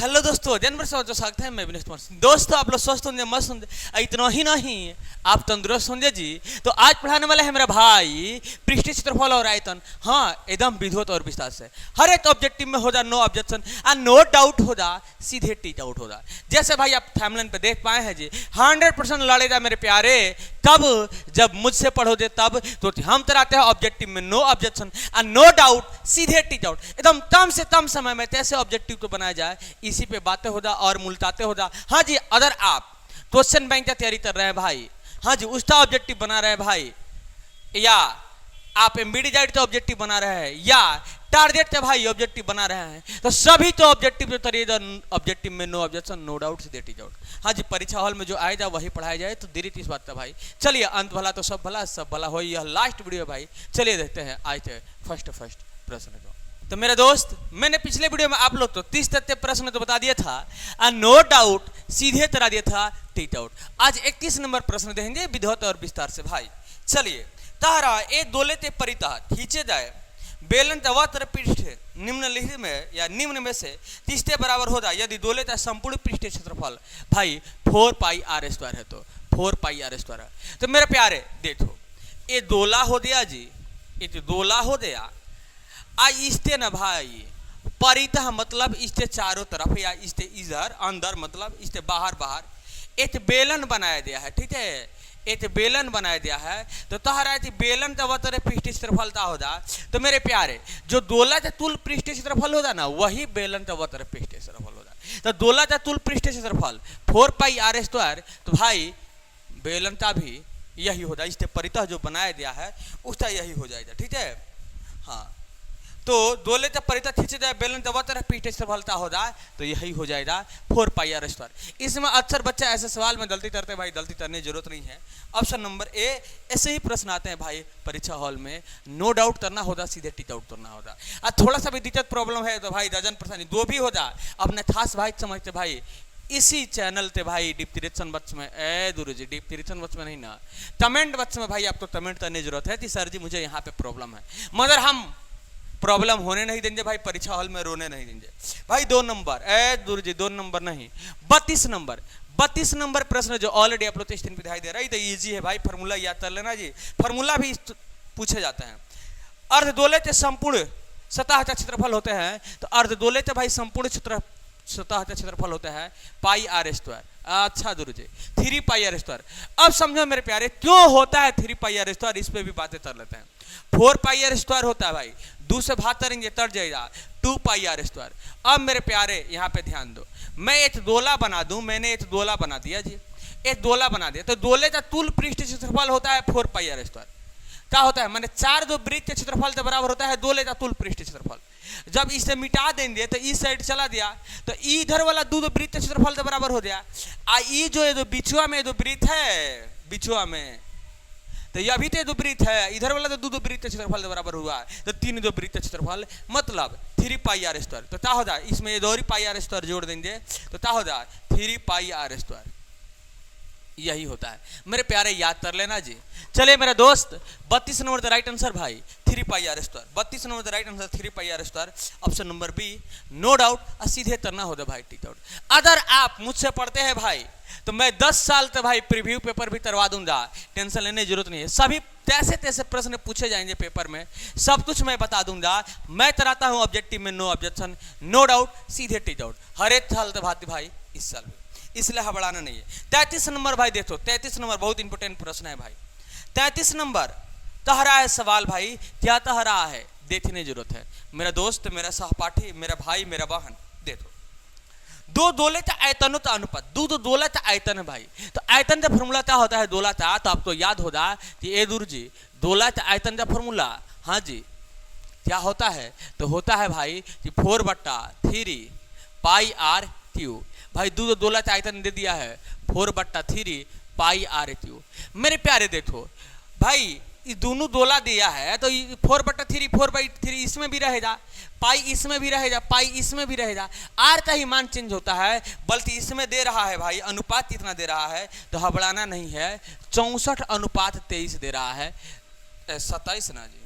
Hello दोस्तों, जनवर से जो स्वागत है। मैं विनेश कुमार सिंह। दोस्तों, आप लोग स्वस्थ होंगे, मस्त होंगे, इतना ही नहीं आप तंदुरुस्त होंगे जी। तो आज पढ़ाने वाला है मेरा भाई पृष्ठीय क्षेत्रफल और आयतन। हाँ, एकदम विधिवत और विस्तार से। हर एक ऑब्जेक्टिव में हो जा नो ऑब्जेक्शन और नो डाउट हो जा, सीधे टीच आउट हो जा। जैसे भाई आप थंबनेल पे देख पाए हैं जी, 100% लड़ेगा मेरे प्यारे। कब? जब मुझसे पढ़ोगे तब। तो हम कराते हैं ऑब्जेक्टिव में नो ऑब्जेक्शन और नो डाउट, सीधे टीच आउट। एकदम कम से कम समय में कैसे ऑब्जेक्टिव तो बनाया जाए, इसी पे बातें हो जा और मुलताते हो जा। हाँ जी, अगर आप क्वेश्चन बैंक की तैयारी कर रहे हैं भाई, हाँ जी, उसका ऑब्जेक्टिव बना रहे हैं भाई, या आप एमबीडी जाइड का ऑब्जेक्टिव बना रहे हैं, या टारगेट का भाई ऑब्जेक्टिव बना रहे हैं, तो सभी तो ऑब्जेक्टिव जो तरीका ऑब्जेक्टिव में नो ऑब्जेक्शन, नो डाउट, सीधे टीच आउट। हाँ जी, परीक्षा हॉल में जो आए जा वही पढ़ाया जाए, तो देरी इस बात का भाई। चलिए, अंत भला तो सब भला, सब भला हो। यह लास्ट वीडियो भाई। चलिए देखते हैं आज के फर्स्ट प्रश्न को। तो मेरे दोस्त, मैंने पिछले वीडियो में आप लोग तो 30 तथ्य प्रश्न तो बता दिया था और नो डाउट सीधे तरह दिया था टीच आउट। आज 31 नंबर प्रश्न देंगे विधिवत और विस्तार से भाई। चलिए, तारा एक दोले ते परिता खींचे जाए बेलन तवातर पृष्ठ निम्नलिखित में या निम्न में से तीसरे बराबर हो जाए यदि दोले का संपूर्ण पृष्ठीय क्षेत्रफल भाई 4 पाई आर स्क्वायर है, तो 4 पाई आर स्क्वायर है। तो मेरे प्यारे देखो, ये दोला हो गया जी, ये दोला हो गया। इसते न भाई परितः मतलब इसके चारों तरफ, या इसके इधर अंदर मतलब इसके बाहर बाहर एक बेलन बनाया गया है। ठीक है, एक बेलन बनाया गया है। तो तहरा बेलन का वतर पृष्ठीय क्षेत्रफलता हो जा। तो मेरे प्यारे, जो दोला का तुल पृष्ठीय क्षेत्रफल होगा ना, वही बेलन का वतर पृष्ठीय क्षेत्रफल होगा। तो दोला का तुल पृष्ठीय क्षेत्रफल 4 पाई आर स्क्वायर, तो भाई बेलन का भी यही हो जाए। इसके परितः जो बनाया गया है उसका यही हो जाएगा। ठीक है, हाँ। तो दोले का परितः खींचे जाए बेलन का वतर पृष्ठीय क्षेत्रफलता हो जाए, तो यही हो जाएगा 4 पाई आर स्क्वायर। इसमें अक्सर बच्चे ऐसे सवाल में गलती करते हैं भाई, गलती करने की जरूरत नहीं है। ऑप्शन नंबर ए, ऐसे ही प्रश्न आते हैं भाई परीक्षा हॉल में। नो डाउट करना होगा, सीधे टीच आउट करना होगा। और थोड़ा सा भी दिक्कत प्रॉब्लम है तो भाई डजन परेशानी दो भी हो जाए, अपने खास भाई समझते भाई इसी चैनल पे भाई डिप्टिरेशन बक्स में, ए गुरु जी डिप्टिरेशन बक्स में नहीं ना, कमेंट बक्स में भाई आपको कमेंट करने की जरूरत है कि सर जी मुझे यहाँ पे प्रॉब्लम है, मगर हम प्रॉब्लम होने नहीं देंगे भाई, परीक्षा हॉल में रोने नहीं देंगे भाई। 2 नंबर, ए गुरु जी 2 नंबर नहीं, 32 नंबर। 32 नंबर प्रश्न जो ऑलरेडी आप लोग स्क्रीन पे दिखाई दे रहा है, तो इजी है भाई, फार्मूला याद कर लेना जी। फार्मूला भी पूछे जाते हैं। अर्धगोले के संपूर्ण सतह का क्षेत्रफल होते हैं, तो अर्धगोले के भाई संपूर्ण सतह का क्षेत्रफल होता है पाई आर स्क्वायर। अच्छा गुरु जी, 3 पाई आर स्क्वायर। अब समझो मेरे प्यारे, क्यों होता है 3 पाई आर स्क्वायर, इस पे भी बातें कर लेते हैं। 4 पाई आर स्क्वायर होता है भाई, 2 से भाग करेंगे तर जाएगा 2 पाई आर स्क्वायर। अब मेरे प्यारे यहाँ पे ध्यान दो, मैं एक दोला बना दूं, मैंने एक दोला बना दिया जी, एक दोला बना दिया। तो दोले का तुल पृष्ठीय क्षेत्रफल होता है 4 पाई आर स्क्वायर। क्या होता है, मैंने 4 जो वृत्त के क्षेत्रफल के बराबर होता है दोले का तुल पृष्ठीय क्षेत्रफल। जब इसे मिटा देंगे तो इस साइड चला दिया, तो इधर वाला 2 वृत्त के क्षेत्रफल के बराबर हो गया। ये जो बिछुआ में जो वृत्त है, बिछुआ में तो यह भी तो वृत्त है, इधर वाला तो 2 वृत्त क्षेत्रफल के बराबर हुआ, तो 3 जो वृत्त क्षेत्रफल मतलब 3 पाई आर स्क्वायर। तो क्या हो जाए, इसमें ये 2 पाई आर स्क्वायर जोड़ देंगे तो क्या हो जाए 3 पाई आर स्क्वायर। यही होता है मेरे प्यारे, याद कर लेना जी। चलिए मेरा दोस्त, 32 नंबर द राइट आंसर भाई 3 pi r square. 32 number the right answer 3 pi r square. Option number B, no doubt, और सीधे करना होगा भाई टीच आउट। अगर आप मुझसे पढ़ते हैं भाई, तो मैं 10 साल तक भाई प्रीव्यू पेपर भी करवा दूंगा, टेंशन लेने की जरूरत नहीं है। सभी तैसे तैसे प्रश्न पूछे जाएंगे पेपर में, सब कुछ मैं बता दूंगा। मैं कराता हूं ऑब्जेक्टिव में नो ऑब्जेक्शन, नो डाउट, सीधे टीच आउट। हर एक साल तो भाती भाई इस साल भी, इसलिए घबराना नहीं है। 33 नंबर भाई देखो, 33 नंबर बहुत इंपॉर्टेंट प्रश्न है भाई। 33 नंबर तहरा है सवाल भाई, क्या तहरा है देखने की जरूरत है मेरा दोस्त, मेरा सहपाठी, मेरा भाई, मेरा बहन। देखो, 2 दोले का आयतनों का अनुपात, 2 दोला का आयतन है भाई। तो आयतन का फॉर्मूला क्या होता है दोला का, तो आपको याद होगा कि ए दूर जी दोला का आयतन का फॉर्मूला, हाँ जी, क्या होता है, तो होता है भाई कि 4/3 पाई आर क्यू। भाई 2 दोला का आयतन दे दिया है 4/3 पाई आर क्यू। मेरे प्यारे देखो भाई, ये दोनों दोला दिया है, तो 4/3 4/3 इसमें भी रहेगा, पाई इसमें भी रहेगा, पाई इसमें भी रहेगा। आर का ही मान चेंज होता है, बल्कि इसमें दे रहा है भाई अनुपात कितना दे रहा है, तो घबराना नहीं है, 64/23 दे रहा है, 27 ना जी,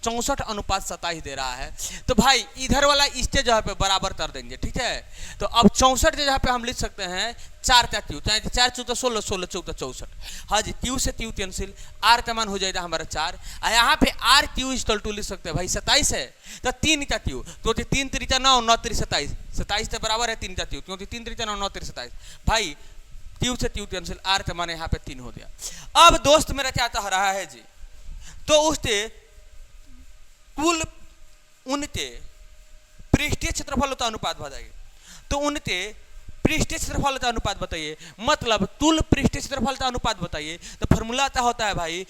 64:27 दे रहा है। तो भाई इधर वाला इसके जगह पे बराबर कर देंगे, ठीक है। तो अब 64 के जगह पे हम लिख सकते हैं 4 त्यों, 4 चौदह 16, 16 चौदह 64। हाँ जी, त्यू से त्यू कैंसिल, आर का मान हो जाएगा हमारा 4। यहाँ पे आर क्यू इक्वल टू लिख सकते हैं भाई 27 है तो 3 का त्यू, तो 3 त्रिका 9, 9 3 27, 27 के बराबर है 3 का त्यू, क्योंकि 3 त्रिका 9, 9 3 27। भाई त्यू से त्यू कैंसिल, आर का मान यहाँ पे 3 हो गया। अब दोस्त मेरा क्या कह रहा है जी, तो उसके कुल उनके पृष्ठीय क्षेत्रफल का अनुपात बताइए। तो उनके पृष्ठीय क्षेत्रफल का अनुपात बताइए, मतलब तुल पृष्ठीय क्षेत्रफल का अनुपात बताइए। तो फॉर्मूला क्या होता है भाई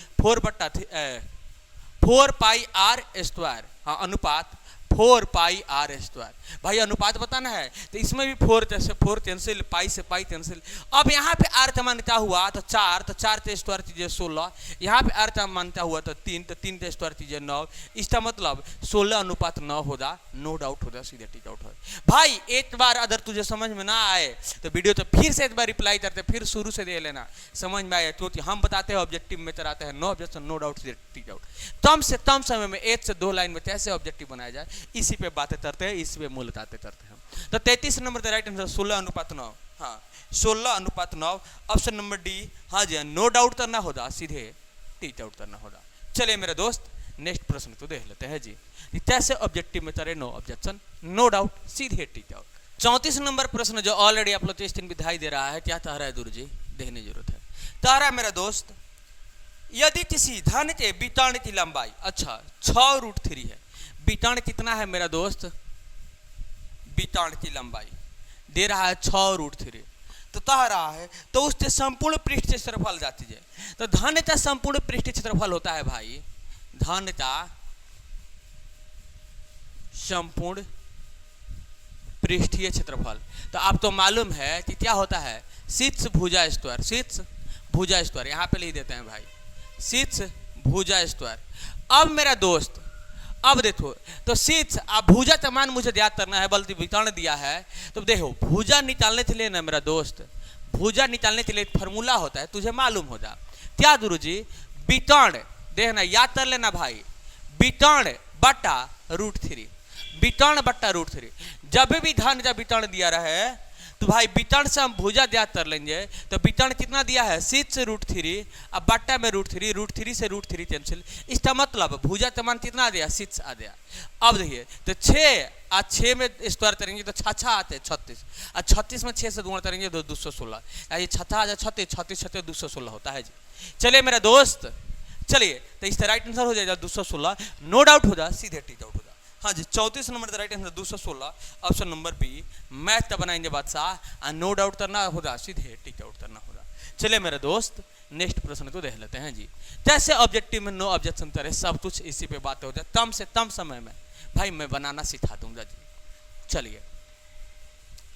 4 पाई आर स्क्वायर। हाँ, अनुपात 4 पाई आर स्क्वायर। भाई अनुपात बताना है तो इसमें भी 4 जैसे 4 कैंसिल, पाई से पाई कैंसिल। अब यहाँ पे आर का मान क्या हुआ, तो 4, तो 4 के स्क्वायर चीजें 16। यहाँ पे आर का मान क्या हुआ, तो 3, तो 3 के स्क्वायर चीजें 9। इसका मतलब 16:9 होगा, नो डाउट होगा, सीधे टिक आउट हो। भाई एक बार अगर तुझे समझ में ना आए तो वीडियो तो फिर से एक बार रिप्लाई करते, फिर शुरू से दे लेना, समझ में आए। क्योंकि हम बताते हैं ऑब्जेक्टिव में कराते हैं, नो ऑब्जेक्शन नो डाउट, सीधे टिक आउट। कम से कम समय में 1 से 2 लाइन में कैसे ऑब्जेक्टिव बनाया जाए, इसी पे बातें करते हैं, इसी पे मूल बातें करते हैं। तो 33 नंबर का राइट आंसर 16:9। हाँ, 16:9, ऑप्शन नंबर डी। हाँ जी, नो डाउट करना होगा, सीधे टिक आउट करना होगा। चलिए मेरे दोस्त नेक्स्ट प्रश्न तो देख लेते हैं जी, कैसे ऑब्जेक्टिव में करे नो ऑब्जेक्शन नो डाउट, सीधे टिक आउट। 34 नंबर प्रश्न जो ऑलरेडी आप लोग स्क्रीन पे दिखाई दे रहा है, क्या कह रहा है दूर जी, देखने की जरूरत है। कह रहा है मेरा दोस्त, यदि किसी धन के विकर्ण की लंबाई, अच्छा 6√3 है। विकर्ण कितना है मेरा दोस्त, विकर्ण की लंबाई दे रहा है 6√3, तो कह रहा है तो उसके संपूर्ण पृष्ठ क्षेत्रफल जाती है। तो धन का संपूर्ण पृष्ठ क्षेत्रफल होता है भाई, धन का संपूर्ण पृष्ठीय क्षेत्रफल। तो आपको मालूम है कि क्या होता है, शीर्ष भुजा स्क्वायर, शीर्ष भुजा स्क्वायर, यहाँ पे लिख देते हैं भाई शीर्ष भुजा स्क्वायर। अब मेरा दोस्त अब देखो, तो शीर्ष अब भुजा का मान मुझे याद करना है, बल्कि विकर्ण दिया है। तो देखो भुजा निकालने के लिए ना मेरा दोस्त, भुजा निकालने के लिए फार्मूला होता है, तुझे मालूम होगा क्या गुरुजी, विकर्ण देखना याद कर लेना भाई, विकर्ण बट्टा √3, विकर्ण बट्टा √3। जब भी धन का विकर्ण दिया रहे तो भाई विकर्ण से हम भुजा ज्ञात कर लेंगे। तो विकर्ण कितना दिया है, शीर्ष √3, अब बट्टा में √3, √3 से √3 कैंसिल। इसका मतलब भुजा का मान कितना आ गया, शीर्ष आ गया। अब देखिए तो 6 आज 6 में स्क्वायर करेंगे तो 6 आते हैं 36, और 36 में 6 से गुणा करेंगे तो 216, ये 6 आ जाए 36, 36 36 216 होता है जी। चलिए मेरा दोस्त, चलिए तो इसका राइट आंसर हो जाएगा 216, नो डाउट हो जाए, सीधे टिक आउट हो जाए। हाँ जी, 34 नंबर का right answer 216, option number B. Math का बनाएंगे बादशाह, नो डाउट करना होगा, सीधे टिक आउट करना होगा। चलिए मेरे दोस्त नेक्स्ट प्रश्न को देख लेते हैं जी, कैसे ऑब्जेक्टिव में नो ऑब्जेक्शन करे, सब कुछ इसी पे बात हो जाए, कम से कम समय में भाई मैं बनाना सिखा दूंगा जी। चलिए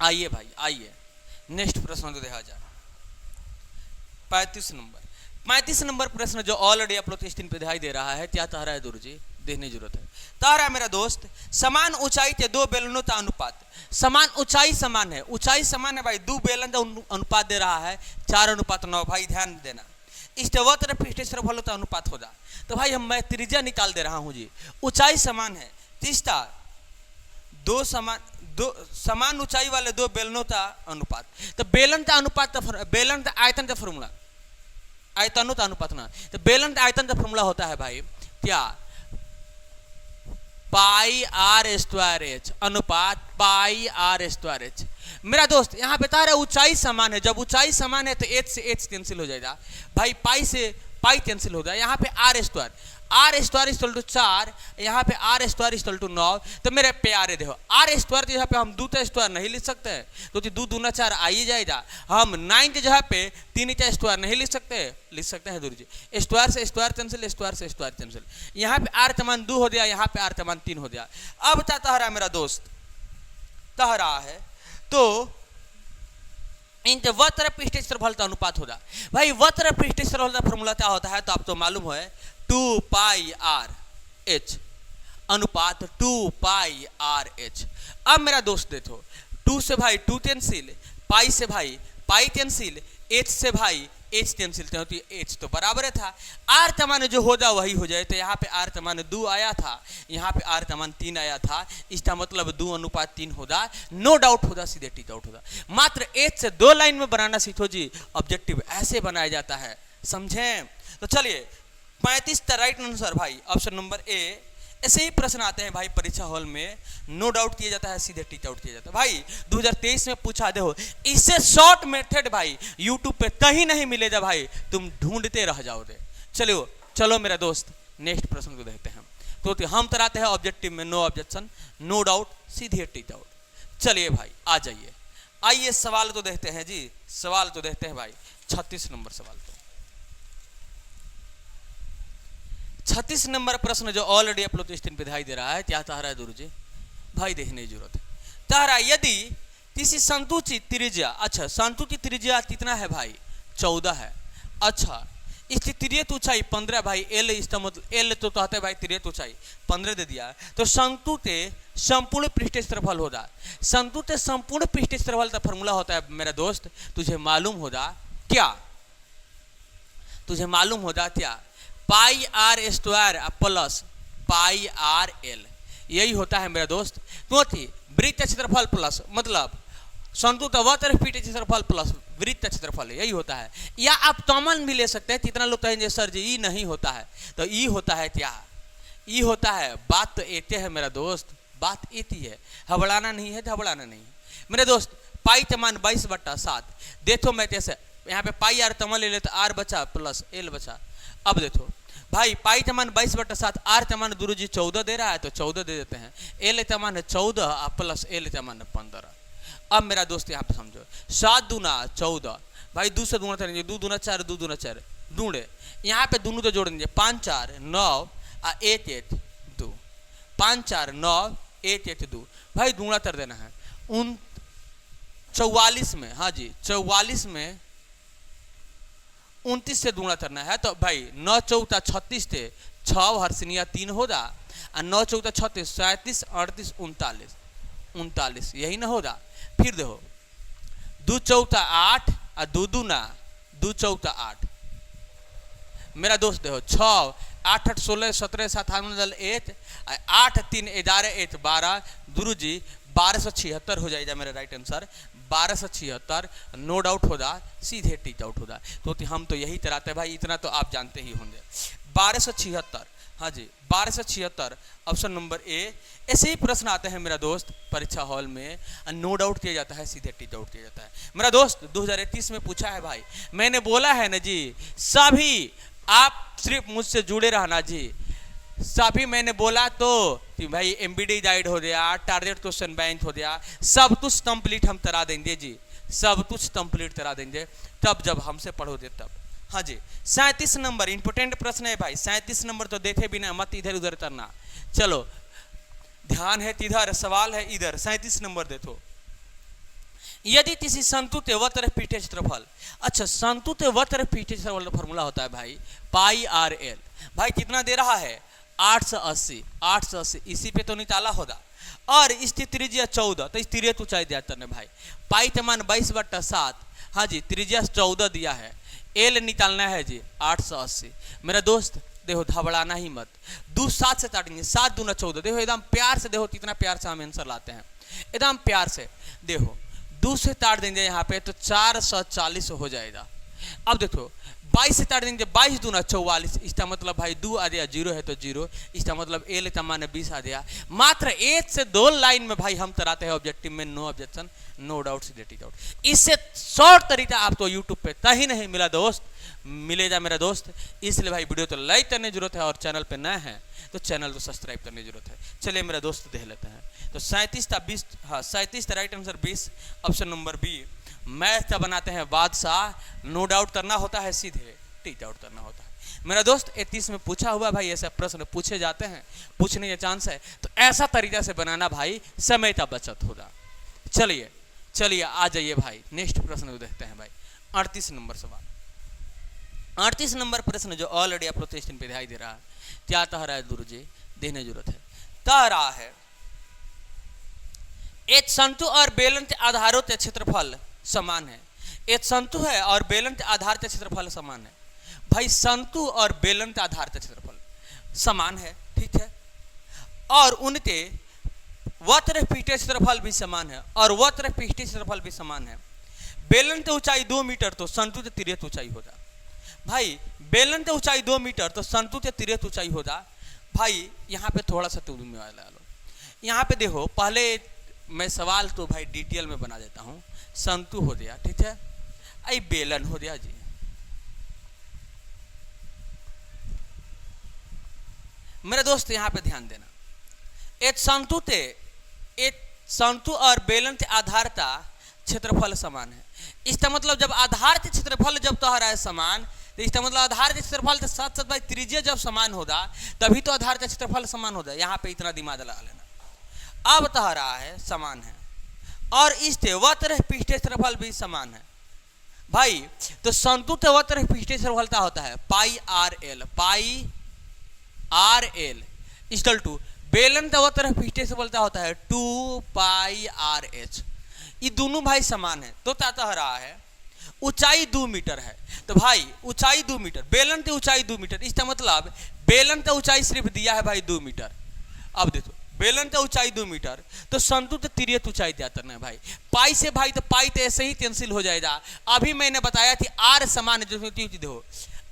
आइए भाई आइए, नेक्स्ट प्रश्न को देखा जाए। 35 नंबर प्रश्न जो ऑलरेडी आप लोग स्क्रीन पे दिखाई दे रहा है, क्या कह रहा है दूर जी, देखने जरूरत है। तारा मेरा दोस्त, समान ऊंचाई के 2 बेलनों का अनुपात, समान ऊंचाई समान है, ऊंचाई समान है भाई, 2 बेलन का अनुपात दे रहा है 4:9। भाई ध्यान देना, इस वक्र पृष्ठ क्षेत्रफल का अनुपात होगा। तो भाई मैं त्रिज्या निकाल दे रहा हूं जी, ऊंचाई समान है, तीसरा 2 समान ऊंचाई वाले 2 बेलनों का अनुपात। तो बेलन का अनुपात, बेलन का आयतन का फॉर्मूला, आयतनों का अनुपात ना, तो बेलन का आयतन का फॉर्मूला होता है भाई क्या, पाई आर स्क्वायर एच अनुपात पाई आर स्क्वायर एच। मेरा दोस्त यहाँ बता रहा है ऊंचाई समान है, जब ऊंचाई समान है तो एच से एच कैंसिल हो जाएगा भाई, पाई से पाई कैंसिल हो जाए। यहाँ पे आर स्क्वायर इक्वल टू 4, यहाँ पे आर स्क्वायर इक्वल टू 9। तो मेरे प्यारे देखो आर स्क्वायर की जगह पे हम 2 का स्क्वायर नहीं लिख सकते हैं, क्योंकि 2 दूना 4 आ ही जाएगा। हम 9 की जगह पे 3 का स्क्वायर नहीं लिख सकते हैं दूर जी, स्क्वायर से स्क्वायर कैंसिल, स्क्वायर से स्क्वायर कैंसिल। यहाँ पे आर का मान 2 हो गया, यहाँ पे आर का मान 3 हो गया। अब क्या कह रहा है मेरा दोस्त, कह रहा है तो इनके वक्र पृष्ठ क्षेत्रफल का अनुपात होगा। भाई वक्र पृष्ठ क्षेत्रफल का फॉर्मूला क्या होता है, तो आपको मालूम है 2 पाई आर एच अनुपात 2 पाई आर एच। अब मेरा दोस्त देखो 2 से भाई 2 कैंसिल, पाई से भाई पाई कैंसिल, एच से भाई एच टेंसिल होती है, एच तो बराबर है था, आर तमान जो होगा वही हो जाए। तो यहाँ पे आर तमान 2 आया था, यहाँ पे आर तमान 3 आया था, इसका मतलब 2:3 होगा, नो डाउट होगा, सीधे टी डाउट होगा। मात्र एच से 2 लाइन में बनाना सीखो जी, ऑब्जेक्टिव ऐसे बनाया जाता है, समझे। तो चलिए 35 का राइट आंसर भाई ऑप्शन नंबर ए। ऐसे ही प्रश्न आते हैं भाई परीक्षा हॉल में, नो डाउट किया जाता है, सीधे टीच आउट किया जाता है। भाई 2023 में पूछा देखो, इससे शॉर्ट मेथड भाई यूट्यूब पे कहीं नहीं मिलेगा भाई, तुम ढूंढते रह जाओगे। चलो चलो मेरा दोस्त नेक्स्ट प्रश्न को देखते हैं। तो हम कराते हैं ऑब्जेक्टिव में नो ऑब्जेक्शन, नो डाउट, सीधे टीच आउट। चलिए भाई आ जाइए, आइए सवाल तो देखते हैं जी, सवाल तो देखते हैं भाई। 36 नंबर सवाल, तो 36 नंबर प्रश्न जो ऑलरेडी आप लोग स्क्रीन पे दिखाई दे रहा है, क्या कह रहा है गुरु जी भाई, देखने की जरूरत है। कह रहा है यदि किसी संतुचित त्रिज्या, अच्छा संतुचित त्रिज्या कितना है भाई, 14 है। अच्छा इसकी त्रियत ऊंचाई 15 भाई, एल इसका मतलब एल तो कहते हैं भाई त्रियत ऊंचाई 15 दे दिया, तो संतुते संपूर्ण पृष्ठीय क्षेत्रफल होगा। संतुते संपूर्ण पृष्ठीय क्षेत्रफल का फॉर्मूला होता है मेरा दोस्त, तुझे मालूम होगा क्या, तुझे मालूम होगा क्या, pi r square plus pi r L, यही होता है मेरा दोस्त। क्योंकि वृत्त क्षेत्रफल प्लस मतलब संतुत अवतर पृष्ठीय क्षेत्रफल प्लस वृत्त क्षेत्रफल, यही होता है। या आप कॉमन भी ले सकते हैं, कितना लोग कहेंगे सर जी ई नहीं होता है, तो ई होता है क्या, ई होता है, बात तो एक है मेरा दोस्त, बात एक ही है, हबड़ाना नहीं है, घबड़ाना नहीं है मेरे दोस्त। पाई तमान 22/7, देखो मैं कैसे यहाँ पे पाई आर तमान ले लेते, आर बचा प्लस एल बचा। अब देखो भाई पाई तमान 22/7, आर तमान गुरु जी 14 दे रहा है, तो 14 दे देते हैं, एल तमान 14 प्लस एल तमान 15। अब मेरा दोस्त यहाँ पे समझो, 7 दूना 14 भाई, 2 से दूना करेंगे, 2 दूना 4, 2 दूना 4 ढूंढे, यहाँ पे दोनों तो जोड़ देंगे, 5 4 9 और 1 1 2, 5 4 9 1 1 2 भाई, दूना कर देना है 44 में, हाँ जी 44 में 29 से दूना करना है, तो भाई 9 4 36 थे, 6 हर्षनिया 3 होगा, और 9 4 36 37 38 39 39, यही ना होगा। फिर देखो 2 4 8 और 2 दूना 2 4 8 मेरा दोस्त, देखो 6 8 8 16 17 57 1 8 3 11 1 12 गुरु जी 1276 हो जाएगा मेरा राइट आंसर, 1276 नो डाउट होगा, सीधे टीच आउट होगा। तो हम तो यही कराते हैं भाई, इतना तो आप जानते ही होंगे। 1276, हाँ जी 1276 ऑप्शन नंबर ए। ऐसे ही प्रश्न आते हैं मेरा दोस्त परीक्षा हॉल में, नो डाउट किया जाता है, सीधे टीच आउट किया जाता है मेरा दोस्त। 2031 में पूछा है भाई, मैंने बोला है ना जी, सभी आप सिर्फ मुझसे जुड़े रहना जी, सभी मैंने बोला तो कि भाई एमबीडी गाइड हो गया, टारगेट क्वेश्चन बैंक हो गया, सब कुछ कंप्लीट हम करा देंगे जी, सब कुछ कंप्लीट करा देंगे, तब जब हमसे पढ़ोगे तब। हाँ जी 37 नंबर इंपोर्टेंट प्रश्न है भाई, 37 नंबर तो देखे बिना मत इधर उधर करना, चलो ध्यान है इधर, सवाल है इधर। 37 नंबर देखो, यदि किसी संतुत वक्र पृष्ठीय क्षेत्रफल, अच्छा संतुत वक्र पृष्ठीय क्षेत्रफल का फॉर्मूला होता है भाई पाई आर एल, भाई कितना दे रहा है 880, इसी पे तो निकाला होगा, और इसकी त्रिज्या 14, तो इस त्रिज्या ऊंचाई दिया करने भाई, पाई तमान 22/7, हाँ जी त्रिज्या 14 दिया है, एल निकालना है जी 880 मेरा दोस्त। देखो घबराना ही मत, 2 7 से काटेंगे, 7 दूना 14, देखो एकदम प्यार से, देखो कितना प्यार से हम आंसर लाते हैं, एकदम प्यार से। देखो 2 से काट देंगे यहाँ पे तो 440 हो जाएगा। अब देखो 22 से काट देंगे, 22 दूना 44, इसका मतलब भाई 2 आ गया, 0 है तो 0, इसका मतलब एल तमान 20 आ गया। मात्र 1 से 2 लाइन में भाई हम कराते हैं ऑब्जेक्टिव में नो ऑब्जेक्शन, नो डाउट, सीधे टीच आउट। इससे शॉर्ट तरीका आपको यूट्यूब पे कहीं नहीं मिला दोस्त, मिलेगा मेरा दोस्त। इसलिए भाई वीडियो तो लाइक करने की जरूरत है, और चैनल पे नए हैं तो चैनल को सब्सक्राइब करने की जरूरत है। चलिए मेरा दोस्त देख लेते हैं, तो 37 का 20, हाँ 37 का right answer 20 option number B. Math का बनाते हैं बादशाह, नो डाउट करना होता है, सीधे टीच आउट करना होता है मेरा दोस्त। 31 में पूछा हुआ भाई, ऐसे प्रश्न पूछे जाते हैं, पूछने का चांस है, तो ऐसा तरीका से बनाना भाई, समय का बचत होगा। चलिए चलिए आ जाइए भाई, नेक्स्ट प्रश्न को देखते हैं भाई। 38 नंबर सवाल, 38 नंबर प्रश्न जो ऑलरेडी आप स्क्रीन पे दिखाई दे रहा है, क्या कह रहा है गुरु जी, देने जरूरत है। कह रहा है एक शंकु और बेलन के आधारों के क्षेत्रफल समान है, एक संतु है और बेलन के आधार का क्षेत्रफल समान है। भाई संतु और बेलन के आधार का क्षेत्रफल समान है, ठीक है, और उनके वक्र पृष्ठीय क्षेत्रफल भी समान है और वक्र पृष्ठीय क्षेत्रफल भी समान है। बेलन की ऊंचाई 2 मीटर तो संतु की तिर्यक ऊंचाई होगा। भाई बेलन की ऊंचाई 2 मीटर तो संतु की तिर्यक ऊंचाई होगा। भाई यहाँ पे थोड़ा सा तुम में वाला लो, यहाँ पे देखो, पहले मैं सवाल तो भाई डिटेल में बना देता हूँ। संतु हो गया, ठीक है, आई बेलन हो गया जी। मेरे दोस्त यहाँ पे ध्यान देना, एक संतु और बेलन के आधार का क्षेत्रफल समान है। इसका मतलब जब आधार के क्षेत्रफल जब तो है समान, तो इसका मतलब आधार के क्षेत्रफल के साथ साथ भाई त्रिज्या जब समान होगा तभी तो आधार का क्षेत्रफल समान होगा। यहाँ पे इतना दिमाग लगा लेना। अब तो रहा है समान है और इसके वक्र पृष्ठीय क्षेत्रफल भी समान है। भाई तो संतु के वक्र पृष्ठीय क्षेत्रफल क्या होता है? पाई आर एल इक्वल टू बेलन का वक्र पृष्ठीय क्षेत्रफल क्या होता है? 2 पाई आर एच। ये दोनों भाई समान है तो क्या कह रहा है? ऊंचाई 2 मीटर है तो भाई ऊंचाई 2 मीटर, बेलन की ऊंचाई 2 मीटर, इसका मतलब बेलन का ऊंचाई सिर्फ दिया है भाई 2 मीटर। अब देखो बेलन का ऊंचाई 2 मीटर तो संतु तो तिर्यक ऊंचाई जाता है भाई। पाई से भाई तो पाई तो ऐसे ही कैंसिल हो जाएगा। अभी मैंने बताया थी आर समान है, जो देखो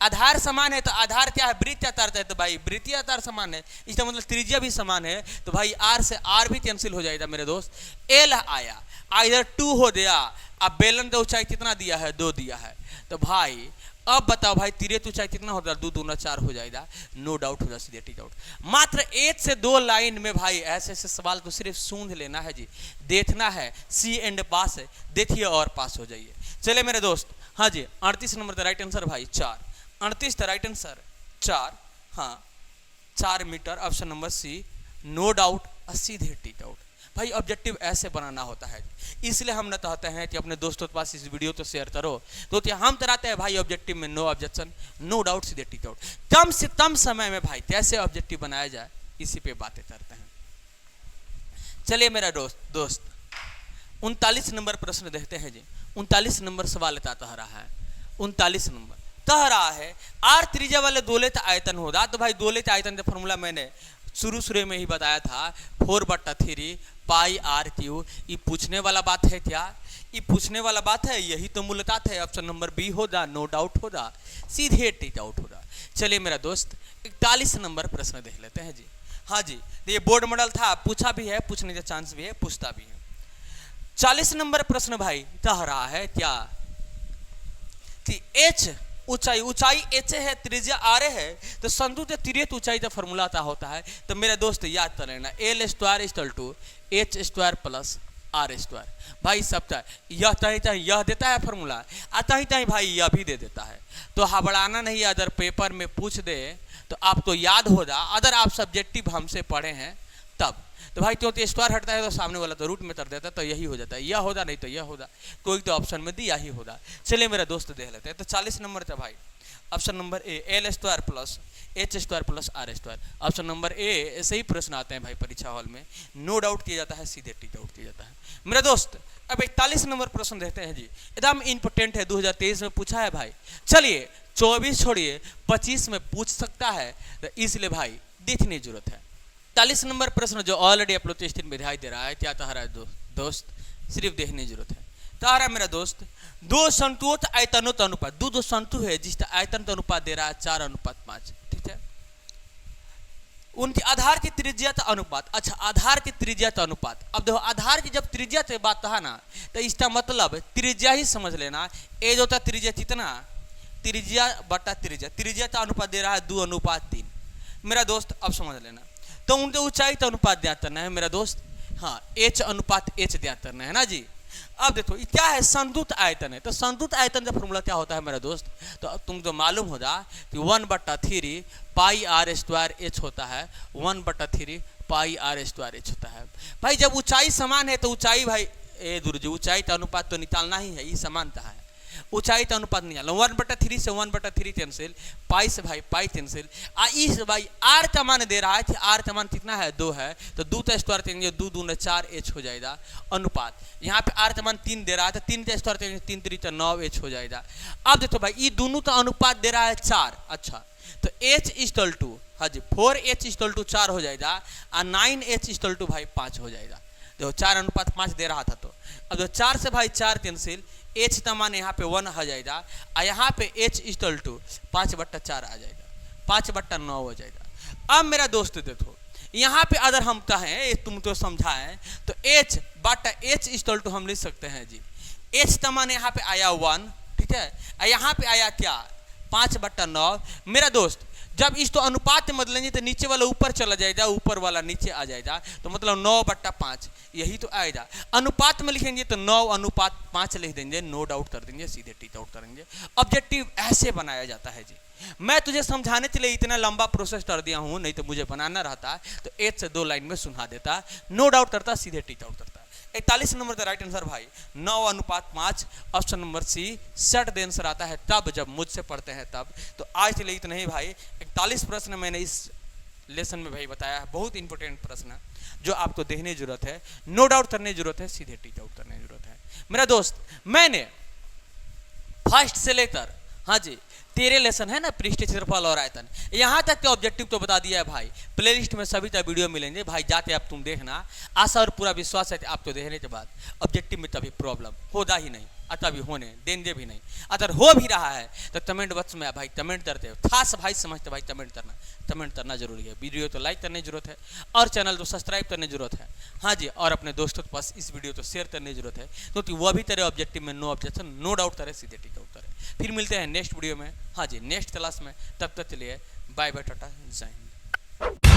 आधार समान है तो आधार क्या है? वृत्तीय आधार है तो भाई वृत्तीय आधार समान है, इसका मतलब त्रिज्या भी समान है तो भाई आर से आर भी कैंसिल हो जाएगा मेरे दोस्त। एल आया इधर 2 हो गया। अब बेलन का ऊंचाई कितना दिया है? 2 दिया है तो भाई अब बताओ भाई तिर्यक ऊंचाई कितना होगा? 2 दूना 4 हो जाएगा। नो डाउट होगा, सीधे टिक आउट। मात्र 1 से 2 लाइन में भाई ऐसे ऐसे सवाल को सिर्फ सूंघ लेना है जी, देखना है, सी एंड पास है, देखिए और पास हो जाइए। चले मेरे दोस्त, हाँ जी 38 नंबर द राइट आंसर भाई 4। 38 द राइट आंसर 4, हाँ 4 meter, option number C, no doubt, सीधे टिक आउट। भाई ऑब्जेक्टिव ऐसे बनाना होता है, इसलिए हम न चाहते हैं कि अपने दोस्तों के पास इस वीडियो तो शेयर करो, तो हम कराते हैं भाई ऑब्जेक्टिव में नो ऑब्जेक्शन, नो डाउट, सीधे टिक आउट। कम से कम समय में भाई कैसे ऑब्जेक्टिव बनाया जाए इसी पे बातें करते हैं। चलिए मेरा दोस्त 39 नंबर प्रश्न देखते हैं जी। 39 नंबर सवाल आता रहा है। 39 नंबर कह रहा है आर त्रिज्या वाले दोलेत आयतन होगा। तो भाई दोलेत आयतन का फॉर्मूला मैंने शुरू में ही बताया था, 4/3 पाई आर क्यू। ये पूछने वाला बात है क्या? ये पूछने वाला बात है, यही तो मुलाकात है। ऑप्शन नंबर बी होगा, नो डाउट होगा, सीधे टिक आउट होगा। चलिए मेरा दोस्त 41 नंबर प्रश्न देख लेते हैं जी। हाँ जी, ये बोर्ड मॉडल था, पूछा भी है, पूछने का चांस भी है, पूछता भी है। 40 नंबर प्रश्न भाई कह रहा है क्या कि एच ऊंचाई एच है, त्रिज्या आर है, तो संतु के तिर्यक ऊंचाई का फॉर्मूला क्या होता है? तो मेरा दोस्त याद कर लेना, L square equal to H square plus R square. भाई सबका यह तही यह देता है फॉर्मूला, तही भाई यह भी दे देता है। तो हबड़ाना नहीं, अगर पेपर में पूछ दे तो आपको याद होगा, अगर आप सब्जेक्टिव हमसे पढ़े हैं तब। तो भाई क्योंकि स्क्वायर हटता है तो सामने वाला तो रूट में कर देता है, तो यही हो जाता है, यह होगा नहीं तो यह होगा, कोई तो ऑप्शन में दिया ही होगा। चलिए मेरा दोस्त देख लेते हैं। तो 40 नंबर था भाई, option number A, L square plus H square plus R square. Option number A, ऐसे ही प्रश्न आते हैं भाई परीक्षा हॉल में, नो डाउट किया जाता है, सीधे टिक आउट किया जाता है मेरा दोस्त। अब 41 नंबर प्रश्न देखते हैं जी, एकदम इंपोर्टेंट है, 2023 में पूछा है भाई। चलिए 24 छोड़िए 25 में पूछ सकता है, तो इसलिए भाई देखने की जरूरत है। 40 नंबर प्रश्न जो ऑलरेडी अपलोड स्क्रीन में दिखाई दे रहा है, क्या कह रहा है दोस्त? सिर्फ देखने की जरूरत है। कह रहा है मेरा दोस्त, 2 संतुओं का आयतनों का अनुपात, दो संतु है जिसका आयतन का अनुपात दे रहा है 4:5, ठीक है। उनके आधार की त्रिज्या का अनुपात, अच्छा आधार की त्रिज्या का अनुपात। अब देखो आधार की जब त्रिज्या से बात कहा ना, तो इसका मतलब त्रिज्या ही समझ लेना। ए जो था त्रिज्या कितना, त्रिज्या बटा त्रिज्या, त्रिज्या का अनुपात दे रहा है 2:3 मेरा दोस्त। अब समझ लेना, तो उनके ऊंचाई का अनुपात ज्ञात करना है मेरा दोस्त, हाँ H/H ज्ञात करना है ना जी। अब देखो क्या है, संतुत आयतन है, तो संतुत आयतन का फॉर्मूला क्या होता है मेरा दोस्त? तो तुमको मालूम होगा कि 1/3 पाई आर स्क्वायर एच होता है, 1/3 पाई आर स्क्वायर एच होता है। भाई जब ऊंचाई समान है तो ऊंचाई भाई ऊंचाई का अनुपात तो निकालना ही है, ये समानता है। ऊंचाई तो अनुपात नहीं आलो 1/3 से 1/3 कैंसिल, पाई से भाई पाई कैंसिल, इस भाई आर का मान दे रहा है, आर का मान कितना है 2 है, तो 2 का स्क्वायर देंगे 2 दूना 4 एच हो जाएगा अनुपात। यहाँ पे आर का मान 3 दे रहा है, तो 3 का स्क्वायर देंगे 3 3 9 एच हो जाएगा। अब देखो भाई ये दोनों का अनुपात दे रहा है 4, अच्छा तो H इक्वल टू, हाँ जी 4H इक्वल टू 4 हो जाएगा और 9H इक्वल टू भाई 5 हो जाएगा। देखो 4:5 दे रहा था, तो अब जो 4 से भाई 4 कैंसिल, H का मान यहाँ पे 1 आ जाएगा और यहाँ पे H इक्वल टू 5/4 आ जाएगा, 5/9 हो जाएगा। अब मेरा दोस्त देखो यहाँ पे अगर हम कहें तुम तो समझाएं तो H इक्वल टू हम लिख सकते हैं जी, H का मान यहाँ पे आया 1, ठीक है, यहाँ पे आया क्या 5/9। मेरा दोस्त जब इस तो अनुपात में बदलेंगे तो नीचे वाला ऊपर चला जाएगा, ऊपर वाला नीचे आ जाएगा, तो मतलब 9/5 यही तो आएगा। अनुपात में लिखेंगे तो 9:5 लिख देंगे, नो डाउट कर देंगे, सीधे टिक आउट करेंगे। ऑब्जेक्टिव ऐसे बनाया जाता है जी। मैं तुझे समझाने के लिए इतना लंबा प्रोसेस कर दिया हूं, नहीं तो मुझे बनाना रहता तो 1 से 2 लाइन में सुना देता, नो डाउट करता, सीधे टिक आउट करता। 41 नंबर का राइट आंसर भाई 9:5, option number C set the answer आता है तब जब मुझसे पढ़ते हैं तब। तो आज के लिए इतना ही भाई, 41 प्रश्न मैंने इस लेसन में भाई बताया है, बहुत इंपॉर्टेंट प्रश्न जो आपको देखने की जरूरत है, नो डाउट करने की जरूरत है, सीधे टिक आउट करने की जरूरत है। मेरा दोस्त मैंने फर्स्ट से लेकर, हाँ जी 13 लेसन है ना, पृष्ठ क्षेत्रफल और आयतन, यहाँ तक के ऑब्जेक्टिव तो बता दिया है भाई। प्लेलिस्ट में सभी का वीडियो मिलेंगे भाई, जाते आप तुम देखना। आशा और पूरा विश्वास है कि आपको देखने के बाद ऑब्जेक्टिव में कभी प्रॉब्लम होगा ही नहीं, कभी होने देंगे भी नहीं। अगर हो भी रहा है तो कमेंट बॉक्स में भाई कमेंट करते हो, खास भाई समझते भाई कमेंट करना जरूरी है। वीडियो तो लाइक करने की जरूरत है और चैनल तो सब्सक्राइब करने की जरूरत है, हाँ जी, और अपने दोस्तों के पास इस वीडियो तो शेयर करने की जरूरत है, क्योंकि वो भी तेरे ऑब्जेक्टिव में नो ऑब्जेक्शन, नो डाउट करे, सीधे टिक आउट करे। फिर मिलते हैं नेक्स्ट वीडियो में, हाँ जी नेक्स्ट क्लास में, तब तक चलिए बाय बाय, टाटा, जय हिंद।